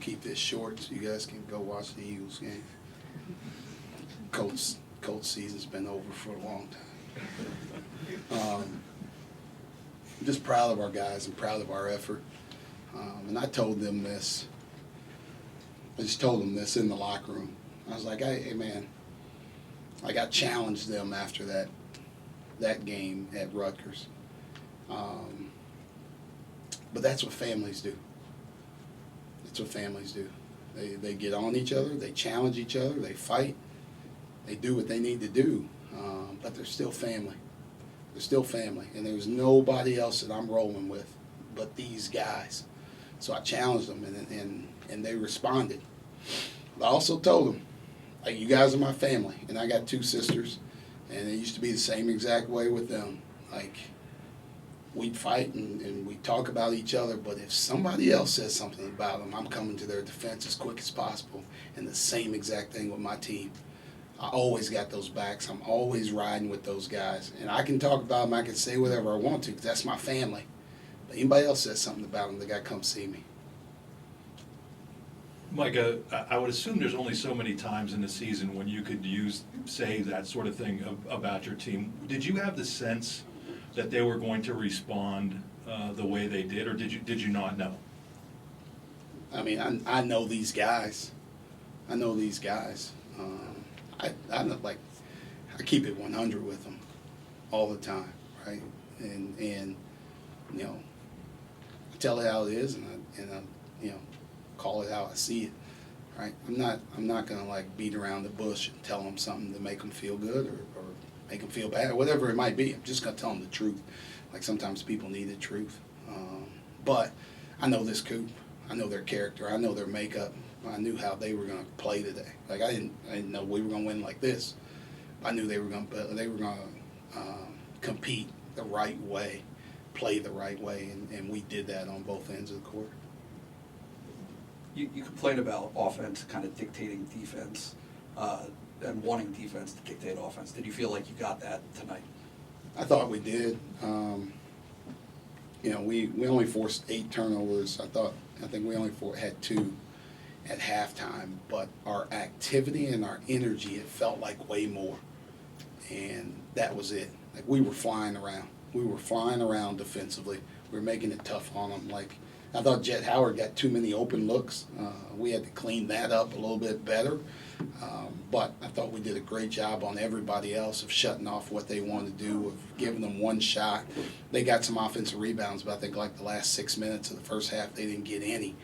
keep this short so you guys can go watch the Eagles game. Colts season's been over for a long time. I'm just proud of our guys and proud of our effort. And I told them this. I just told them this in the locker room. I was like, hey man, like I challenged them after that game at Rutgers. But that's what families do. That's what families do. They get on each other, they challenge each other, they fight, they do what they need to do, but they're still family. They're still family, and there's nobody else that I'm rolling with but these guys. So I challenged them, and they responded. But I also told them, like, you guys are my family, and I got 2 sisters, and it used to be the same exact way with them. Like, we'd fight and we'd talk about each other, but if somebody else says something about them, I'm coming to their defense as quick as possible. And the same exact thing with my team. I always got those backs. I'm always riding with those guys. And I can talk about them, I can say whatever I want to, because that's my family. But anybody else says something about them, they got to come see me. Micah, I would assume there's only so many times in the season when you could say that sort of thing about your team. Did you have the sense that they were going to respond the way they did, or did you not know? I mean, I know these guys. I know these guys. I keep it 100 with them all the time, right? And you know, I tell it how it is, and I you know, call it how I see it, right? I'm not gonna like beat around the bush and tell them something to make them feel good or make them feel bad, or whatever it might be. I'm just gonna tell them the truth. Like sometimes people need the truth, but I know this coop. I know their character. I know their makeup. I knew how they were gonna play today. Like I didn't know we were gonna win like this. I knew they were gonna compete the right way, play the right way, and we did that on both ends of the court. You complained about offense kind of dictating defense and wanting defense to dictate offense. Did you feel like you got that tonight? I thought we did. You know, we only forced 8 turnovers. I think we only had 2 at halftime, but our activity and our energy, it felt like way more. And that was it. Like we were flying around. We were flying around defensively. We were making it tough on them. Like I thought Jet Howard got too many open looks. We had to clean that up a little bit better. But I thought we did a great job on everybody else of shutting off what they wanted to do, of giving them one shot. They got some offensive rebounds, but I think like the last 6 minutes of the first half, they didn't get any.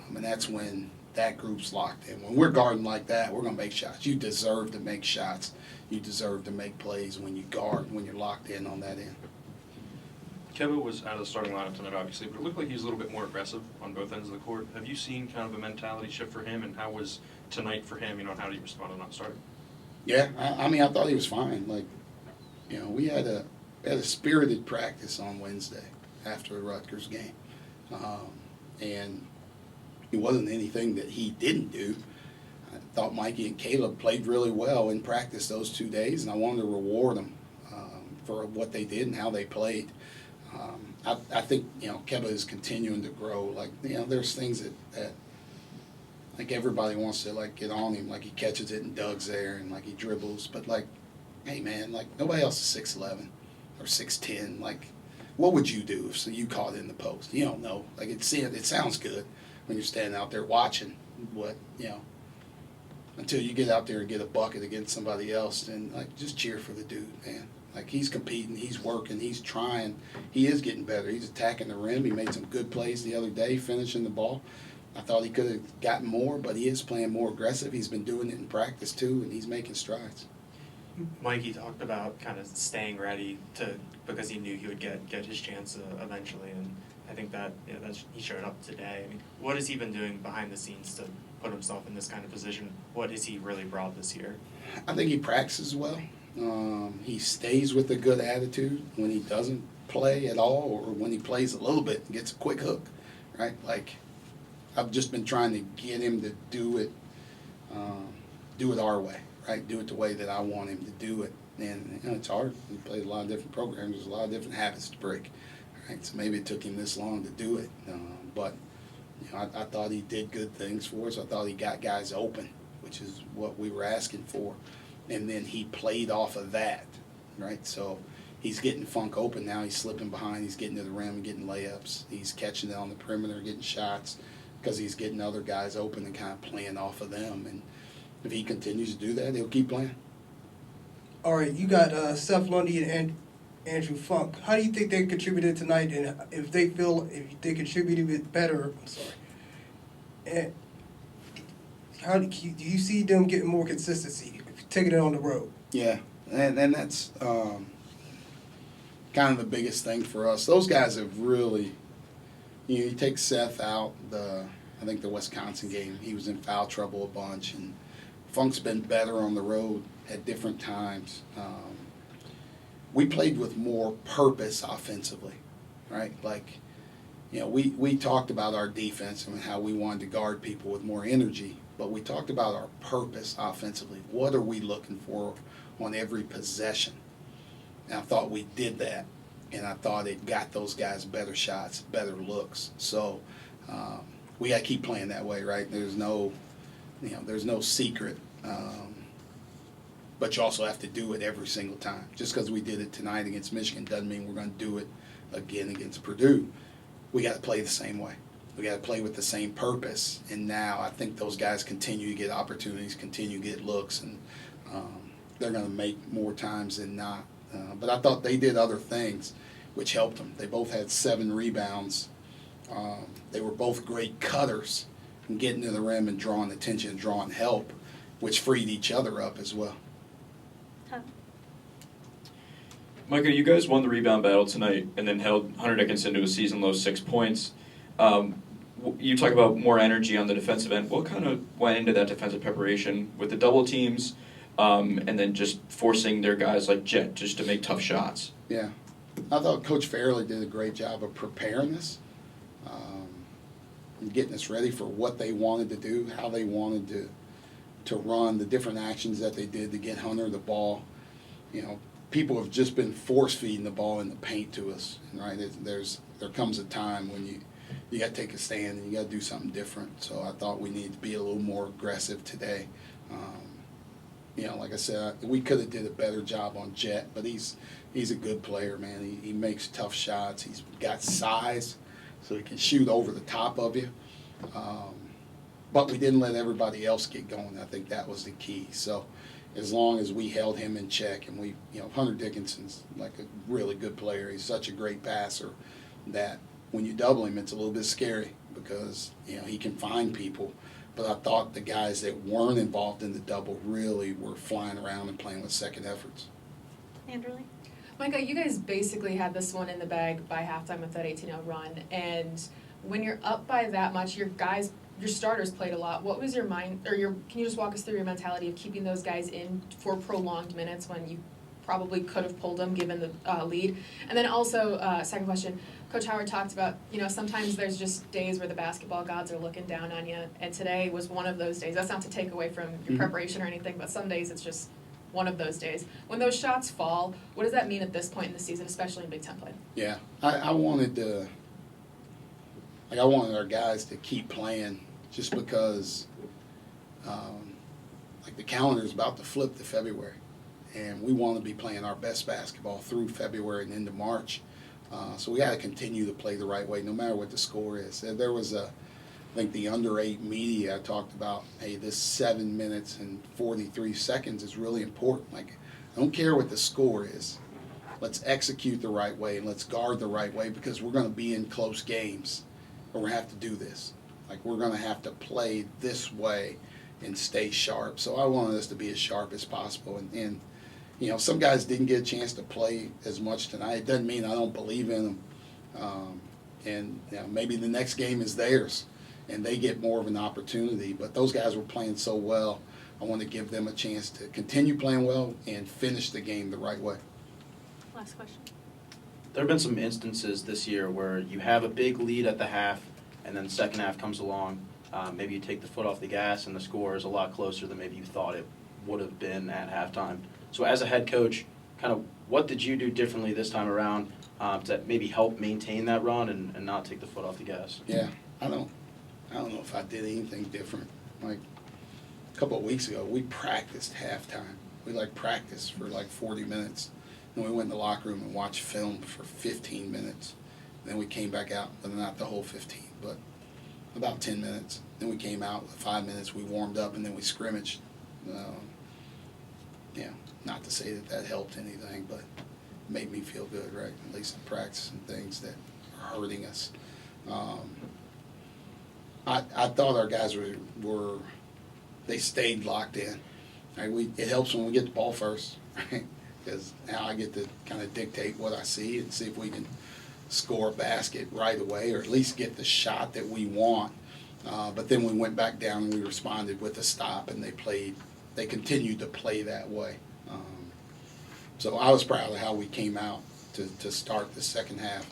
And that's when that group's locked in. When we're guarding like that, we're going to make shots. You deserve to make shots. You deserve to make plays when you guard, when you're locked in on that end. Kevin was out of the starting lineup tonight, obviously, but it looked like he was a little bit more aggressive on both ends of the court. Have you seen kind of a mentality shift for him, and how was tonight for him? You know, how did he respond to not starting? Yeah, I mean, I thought he was fine. Like, you know, we had a spirited practice on Wednesday after the Rutgers game, and it wasn't anything that he didn't do. I thought Mikey and Caleb played really well in practice those 2 days, and I wanted to reward them for what they did and how they played. I think, you know, Keba is continuing to grow. Like, you know, there's things that like everybody wants to like get on him, like he catches it and Doug's there and like he dribbles. But like, hey man, like nobody else is 6'11" or 6'10". Like, what would you do if you caught it in the post? You don't know. Like it sounds good when you're standing out there watching, what, you know, until you get out there and get a bucket against somebody else, then like just cheer for the dude, man. Like he's competing, he's working, he's trying, he is getting better. He's attacking the rim. He made some good plays the other day, finishing the ball. I thought he could have gotten more, but he is playing more aggressive. He's been doing it in practice too, and he's making strides. Mike, he talked about kind of staying ready because he knew he would get his chance eventually, and I think that he showed up today. I mean, what has he been doing behind the scenes to put himself in this kind of position? What has he really brought this year? I think he practices well. He stays with a good attitude when he doesn't play at all, or when he plays a little bit and gets a quick hook, right? Like, I've just been trying to get him to do it our way, right? Do it the way that I want him to do it. And you know, it's hard. He played a lot of different programs. There's a lot of different habits to break, right? So maybe it took him this long to do it. But You know, I thought he did good things for us. I thought he got guys open, which is what we were asking for. And then he played off of that, right? So he's getting Funk open now. He's slipping behind. He's getting to the rim and getting layups. He's catching it on the perimeter, getting shots because he's getting other guys open and kind of playing off of them. And if he continues to do that, he'll keep playing. All right, you got Seth Lundy and Andrew Funk. How do you think they contributed tonight, and if they contributed better? I'm sorry. And how do you see them getting more consistency, taking it on the road? Yeah, and that's kind of the biggest thing for us. Those guys have really, you take Seth out, I think the Wisconsin game, he was in foul trouble a bunch, and Funk's been better on the road at different times. We played with more purpose offensively, right? Like, you know, we talked about our defense and how we wanted to guard people with more energy, but we talked about our purpose offensively. What are we looking for on every possession? And I thought we did that, and I thought it got those guys better shots, better looks. So we got to keep playing that way, right? There's no secret. But you also have to do it every single time. Just because we did it tonight against Michigan doesn't mean we're going to do it again against Purdue. We got to play the same way. We got to play with the same purpose. And now I think those guys continue to get opportunities, continue to get looks, and they're going to make more times than not. But I thought they did other things which helped them. They both had 7 rebounds. They were both great cutters and getting to the rim and drawing attention and drawing help, which freed each other up as well. Micah, you guys won the rebound battle tonight and then held Hunter Dickinson to a season-low 6 points. You talk about more energy on the defensive end. What kind of went into that defensive preparation with the double teams and then just forcing their guys like Jet just to make tough shots? Yeah. I thought Coach Fairley did a great job of preparing us and getting us ready for what they wanted to do, how they wanted to run, the different actions that they did to get Hunter the ball. You know, people have just been force-feeding the ball in the paint to us, right? There comes a time when you got to take a stand and you got to do something different. So I thought we needed to be a little more aggressive today. You know, like I said, we could have did a better job on Jet, but he's a good player, man. He makes tough shots. He's got size, so he can shoot over the top of you. But we didn't let everybody else get going. I think that was the key. So as long as we held him in check, and Hunter Dickinson's like a really good player. He's such a great passer that when you double him, it's a little bit scary because, he can find people. But I thought the guys that weren't involved in the double really were flying around and playing with second efforts. Anderly? Micah, you guys basically had this one in the bag by halftime with that 18-0 run. And when you're up by that much, your starters played a lot. What was your mind, can you just walk us through your mentality of keeping those guys in for prolonged minutes when you probably could have pulled them given the lead? And then also, second question, Coach Howard talked about, sometimes there's just days where the basketball gods are looking down on you, and today was one of those days. That's not to take away from your preparation or anything, but some days it's just one of those days. When those shots fall, what does that mean at this point in the season, especially in Big Ten play? Yeah, I wanted our guys to keep playing just because, the calendar is about to flip to February, and we want to be playing our best basketball through February and into March. So we got to continue to play the right way, no matter what the score is. There was I think the under-8 media talked about, hey, this 7 minutes and 43 seconds is really important. I don't care what the score is. Let's execute the right way and let's guard the right way because we're going to be in close games, but we're going to have to do this. We're going to have to play this way and stay sharp. So I wanted us to be as sharp as possible. And some guys didn't get a chance to play as much tonight. It doesn't mean I don't believe in them. Maybe the next game is theirs and they get more of an opportunity. But those guys were playing so well, I want to give them a chance to continue playing well and finish the game the right way. Last question. There have been some instances this year where you have a big lead at the half and then the second half comes along. Maybe you take the foot off the gas and the score is a lot closer than maybe you thought it would have been at halftime. So as a head coach, kind of what did you do differently this time around to maybe help maintain that run and not take the foot off the gas? Yeah, I don't know if I did anything different. Like, a couple of weeks ago, we practiced halftime. We practiced for 40 minutes. Then we went in the locker room and watched film for 15 minutes. Then we came back out, but not the whole 15, but about 10 minutes. Then we came out, 5 minutes, we warmed up, and then we scrimmaged. Not to say that helped anything, but it made me feel good, right? At least in practicing things that are hurting us. I thought our guys were they stayed locked in. Right? It helps when we get the ball first, right? Because now I get to kind of dictate what I see and see if we can score a basket right away, or at least get the shot that we want. But then we went back down and we responded with a stop, and they continued to play that way. So I was proud of how we came out to start the second half.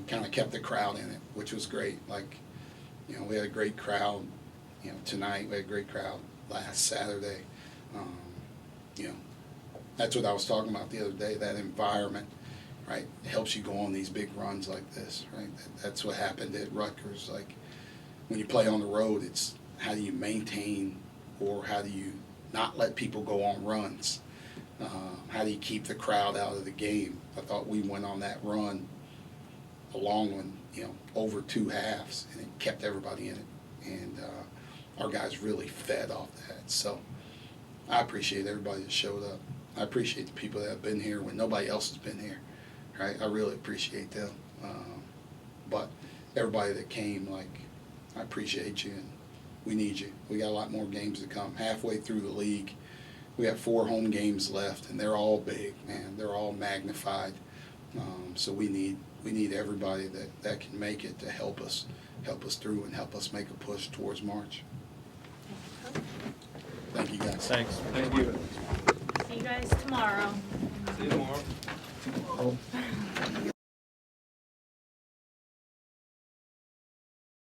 Kind of kept the crowd in it, which was great. We had a great crowd, tonight. We had a great crowd last Saturday. That's what I was talking about the other day, that environment, right? It helps you go on these big runs like this, right? That's what happened at Rutgers. When you play on the road, it's how do you maintain, or how do you not let people go on runs? How do you keep the crowd out of the game? I thought we went on that run, a long one, over 2 halves, and it kept everybody in it. And our guys really fed off that. So I appreciate everybody that showed up. I appreciate the people that have been here when nobody else has been here, right? I really appreciate them. But everybody that came, I appreciate you, and we need you. We got a lot more games to come. Halfway through the league, we have 4 home games left, and they're all big, man. They're all magnified. So we need everybody that can make it to help us through and help us make a push towards March. Thank you, guys. Thanks. Thank you. See you guys tomorrow. See you tomorrow.